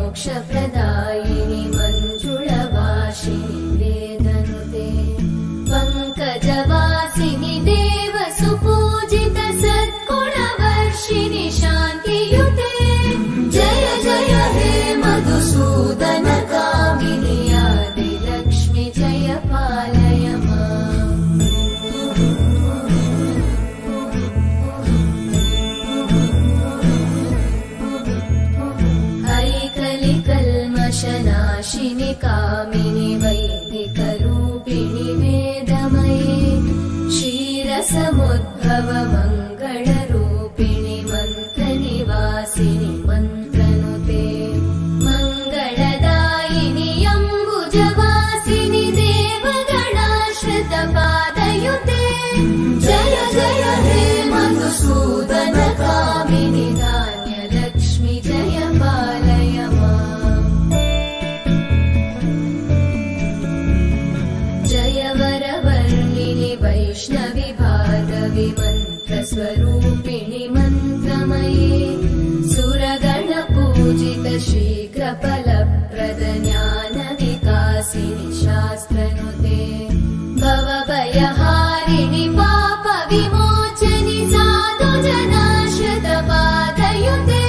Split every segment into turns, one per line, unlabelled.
मोक्षप्रदायिनि मञ्जुळवासिनि वेदनुते पङ्कजवासिनि देवसुपूजित सद्गुणवर्षिणि शान्तियुते जय जय हे मधुसूदन कामिनि आदिलक्ष्मि जय पालय माम् ऐकलिकल्मषनाशिनि कामिनि वैदिकरूपिणि वेदमये क्षीरसमुद्भव मङ्गलरूपिणि मन्त्रनिवासिनि मन्त्रनुते मङ्गलदायिनि अम्बुजवासिनि देवगणाश्रितपादयुते जय जय हे मधुसूदन कामिनि धान्यलक्ष्मि जय पालय माम् जय वरवर्णिनि वैष्णवि भार्गवि मन्त्रस्वरूपिणि मन्त्रमये सुरगणपूजित शीघ्रफलप्रद ज्ञानविकासिनि शास्त्रनुते भवभयहारिणि पापविमोचनि साधुजनाश्रितपादयुते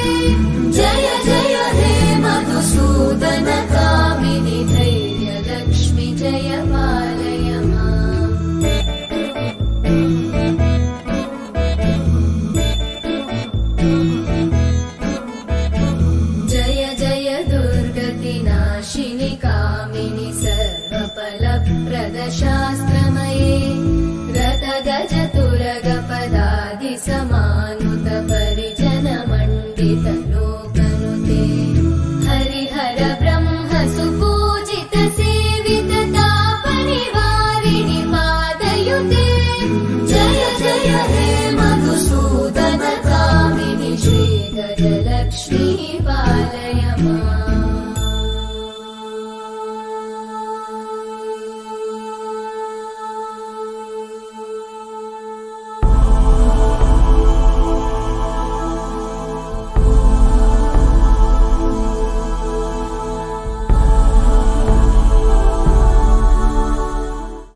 जय जय हे मधुसूदन कामिनि धैर्यलक्ष्मि जय पालय माम् जय जय दुर्गतिनाशिनि कामिनि सर्वफलप्रद शास्त्रमये रथगजतुरगपदादिसमानुत परिजनमण्डित